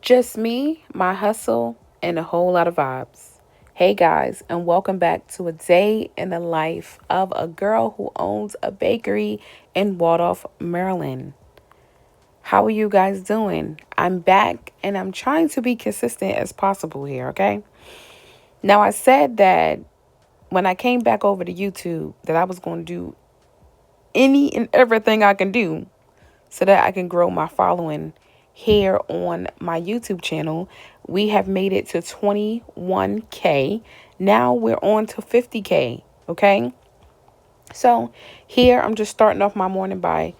Just me, my hustle, and a whole lot of vibes. Hey guys, and welcome back to a day in the life of a girl who owns a bakery in Waldorf, Maryland. How are you guys doing? I'm back and I'm trying to be consistent as possible here, okay? Now, I said that when I came back over to YouTube that I was going to do any and everything I can do so that I can grow my following here on my YouTube channel. We have made it to 21K. Now we're on to 50K. Okay. So here I'm just starting off my morning by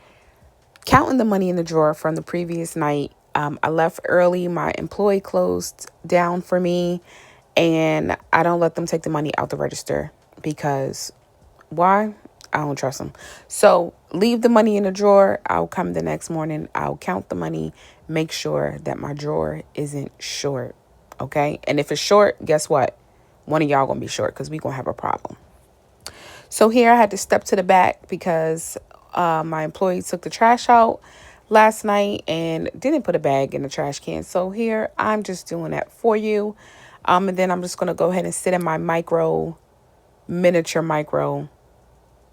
counting the money in the drawer from the previous night. I left early. My employee closed down for me, and I don't let them take the money out the register because why? I don't trust them. So leave the money in the drawer. I'll come the next morning. I'll count the money, make sure that my drawer isn't short. Okay. And if it's short, guess what? One of y'all gonna be short because we gonna have a problem. So here I had to step to the back because my employee took the trash out last night and didn't put a bag in the trash can. So here I'm just doing that for you. And then I'm just gonna go ahead and sit in my miniature micro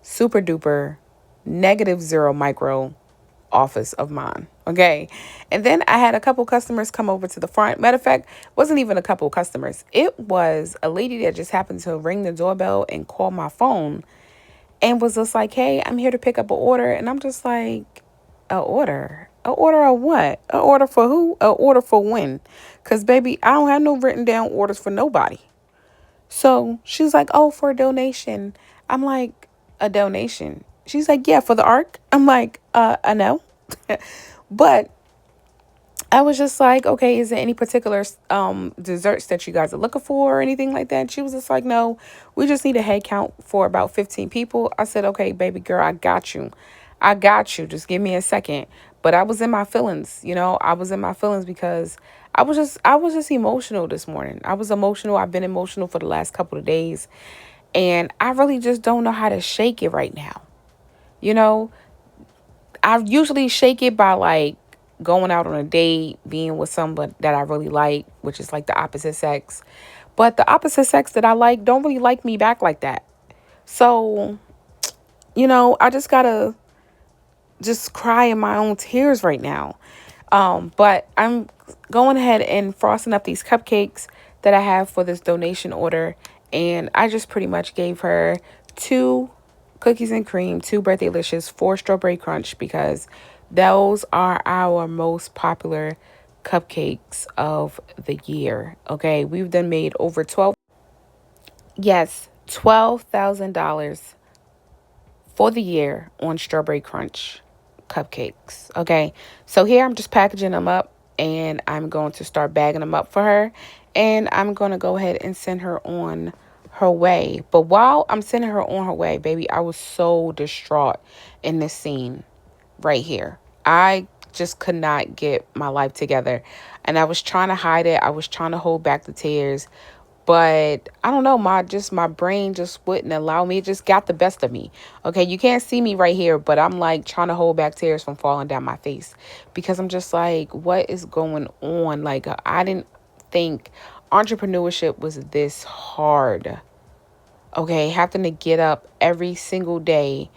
super duper negative zero micro office of mine. Okay. And then I had a couple customers come over to the front. Matter of fact, it wasn't even a couple customers. It was a lady that just happened to ring the doorbell and call my phone and was just like, hey, I'm here to pick up an order. And I'm just like, a order? A order of what? A order for who? A order for when? Because, baby, I don't have no written down orders for nobody. So she's like, oh, for a donation. I'm like, a donation? She's like, yeah, for the arc. I'm like, I know. But I was just like, okay, is there any particular desserts that you guys are looking for or anything like that? And she was just like, no, we just need a head count for about 15 people. I said, okay, baby girl, I got you. I got you. Just give me a second. But I was in my feelings, I was in my feelings because I was just emotional this morning. I was emotional. I've been emotional for the last couple of days. And I really just don't know how to shake it right now. You know, I usually shake it by like going out on a date, being with someone that I really like, which is like the opposite sex. But the opposite sex that I like don't really like me back like that. So, I just gotta just cry in my own tears right now. But I'm going ahead and frosting up these cupcakes that I have for this donation order. And I just pretty much gave her two cookies and cream, two birthday wishes, four strawberry crunch because those are our most popular cupcakes of the year. Okay, we've done made over 12, yes, $12,000 for the year on strawberry crunch cupcakes. Okay. So here I'm just packaging them up and I'm going to start bagging them up for her. And I'm going to go ahead and send her on her way. But while I'm sending her on her way, baby, I was so distraught in this scene right here. I just could not get my life together. And I was trying to hide it. I was trying to hold back the tears. But I don't know, my brain just wouldn't allow me. It just got the best of me. Okay, you can't see me right here, but I'm like trying to hold back tears from falling down my face because I'm just like, what is going on? Like, I didn't think entrepreneurship was this hard. Okay, having to get up every single day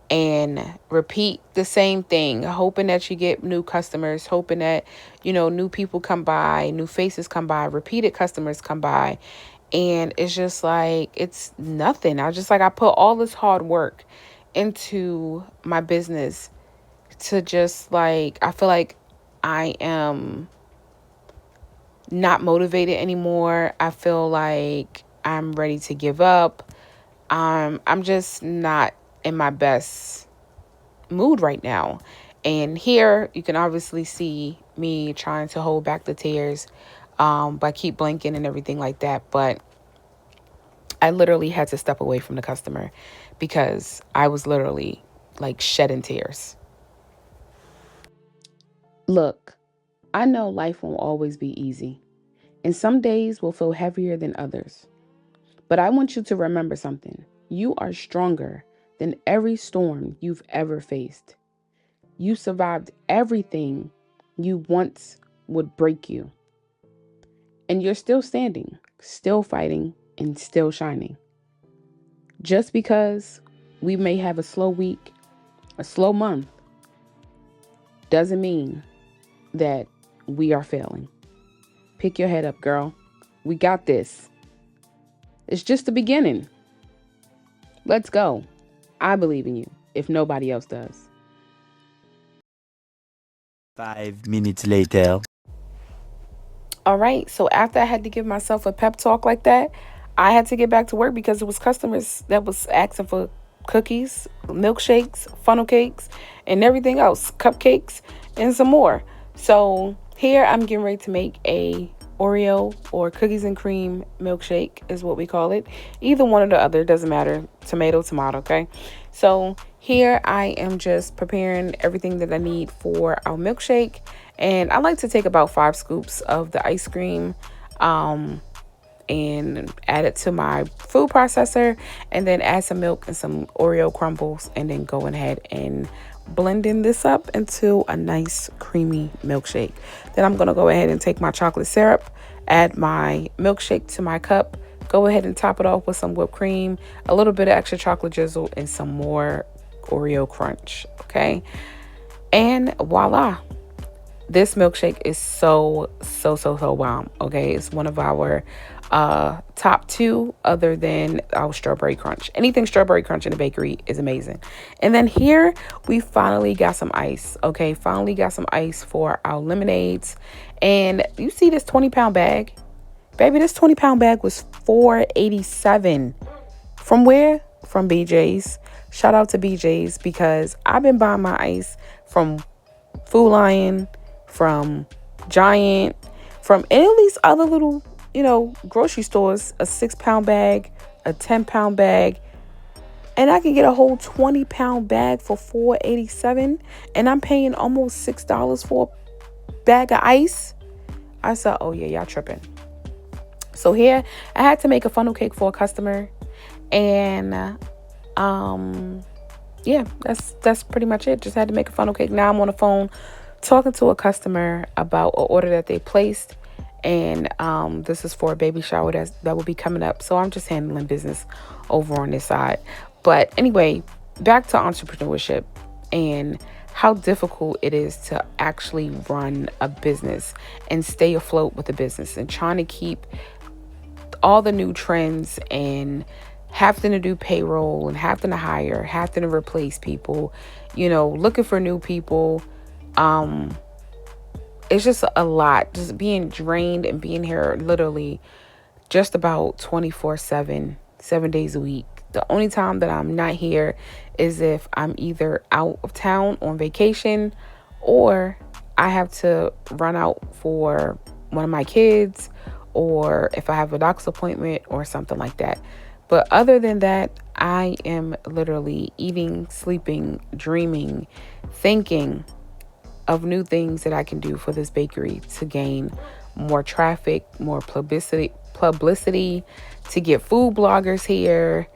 and repeat the same thing, hoping that you get new customers, hoping that, new people come by, new faces come by, repeated customers come by. And it's just like, it's nothing. I put all this hard work into my business to just like, I feel like I am not motivated anymore. I feel like I'm ready to give up. I'm just not in my best mood right now. And here you can obviously see me trying to hold back the tears by keep blinking and everything like that. But I literally had to step away from the customer because I was literally like shedding tears. Look, I know life won't always be easy, and some days will feel heavier than others. But I want you to remember something. You are stronger than every storm you've ever faced. You survived everything you once would break you. And you're still standing, still fighting, and still shining. Just because we may have a slow week, a slow month, doesn't mean that we are failing. Pick your head up, girl. We got this. It's just the beginning. Let's go. I believe in you if nobody else does. 5 minutes later. All right. So after I had to give myself a pep talk like that, I had to get back to work because it was customers that was asking for cookies, milkshakes, funnel cakes, and everything else, cupcakes, and some more. So here I'm getting ready to make a Oreo or cookies and cream milkshake is what we call it. Either one or the other, doesn't matter. Tomato, tomato, okay? So here I am just preparing everything that I need for our milkshake. And I like to take about 5 scoops of the ice cream and add it to my food processor, and then add some milk and some Oreo crumbles, and then go ahead and blending this up into a nice creamy milkshake. Then I'm going to go ahead and take my chocolate syrup, add my milkshake to my cup, go ahead and top it off with some whipped cream, a little bit of extra chocolate drizzle, and some more Oreo crunch. Okay. And voila. This milkshake is so bomb. Okay. It's one of our top two other than our strawberry crunch. Anything strawberry crunch in the bakery is amazing. And then here we finally got some ice. Okay. Finally got some ice for our lemonades. And you see this 20-pound bag? Baby, this 20-pound bag was $4.87. From where? From BJ's. Shout out to BJ's because I've been buying my ice from Food Lion, from Giant, from any of these other little, grocery stores. A 6-pound bag, a 10-pound bag, and I can get a whole 20-pound bag for $4.87, and I'm paying almost $6 for a bag of ice. I said, oh yeah, y'all tripping. So here I had to make a funnel cake for a customer, and yeah, that's pretty much it. Just had to make a funnel cake. Now I'm on the phone talking to a customer about an order that they placed, and this is for a baby shower that will be coming up. So I'm just handling business over on this side. But anyway, back to entrepreneurship and how difficult it is to actually run a business and stay afloat with the business, and trying to keep all the new trends, and having to do payroll, and having to hire, having to replace people, looking for new people. It's just a lot, just being drained and being here literally just about 24/7, 7 days a week. The only time that I'm not here is if I'm either out of town on vacation, or I have to run out for one of my kids, or if I have a doctor's appointment or something like that. But other than that, I am literally eating, sleeping, dreaming, thinking of new things that I can do for this bakery to gain more traffic, more publicity, to get food bloggers here,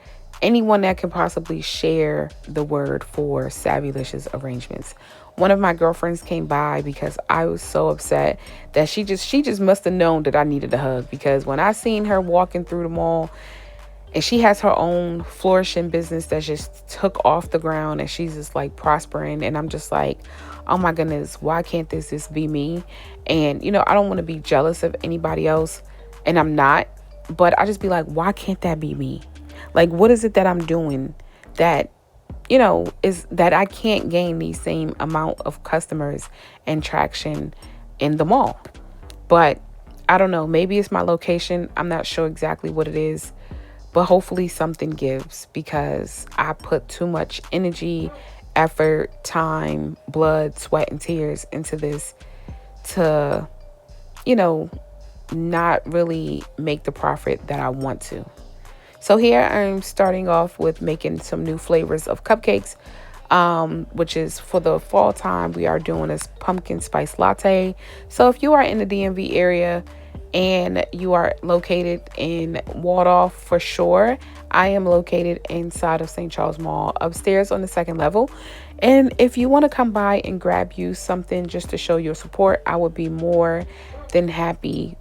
anyone that can possibly share the word for Savvylicious Arrangements. One of my girlfriends came by because I was so upset that she just must have known that I needed a hug, because when I seen her walking through the mall, and she has her own flourishing business that just took off the ground, and she's just like prospering. And I'm just like, oh my goodness, why can't this just be me? And, I don't want to be jealous of anybody else, and I'm not, but I just be like, why can't that be me? Like, what is it that I'm doing that, is that I can't gain the same amount of customers and traction in the mall? But I don't know, maybe it's my location. I'm not sure exactly what it is. But hopefully something gives, because I put too much energy, effort, time, blood, sweat, and tears into this to, not really make the profit that I want to. So here I'm starting off with making some new flavors of cupcakes, which is for the fall time. We are doing this pumpkin spice latte. So if you are in the DMV area and you are located in Waldorf, for sure, I am located inside of St. Charles Mall, upstairs on the second level. And if you want to come by and grab you something just to show your support, I would be more than happy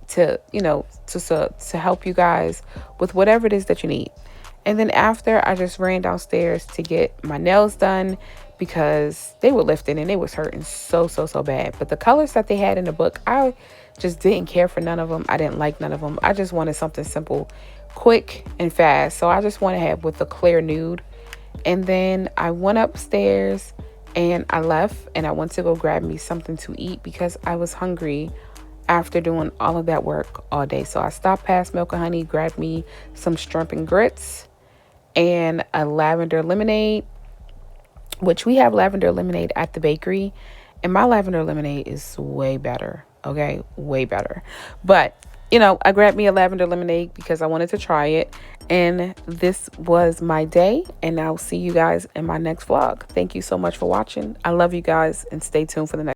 to, to help you guys with whatever it is that you need. And then after, I just ran downstairs to get my nails done because they were lifting and it was hurting so bad. But the colors that they had in the book, I just didn't care for none of them. I didn't like none of them. I just wanted something simple, quick and fast. So I just went ahead with the clear nude. And then I went upstairs and I left and I went to go grab me something to eat because I was hungry after doing all of that work all day. So I stopped past Milk and Honey, grabbed me some shrimp and grits and a lavender lemonade, which we have lavender lemonade at the bakery. And my lavender lemonade is way better. Okay, way better. But, I grabbed me a lavender lemonade because I wanted to try it. And this was my day. And I'll see you guys in my next vlog. Thank you so much for watching. I love you guys and stay tuned for the next.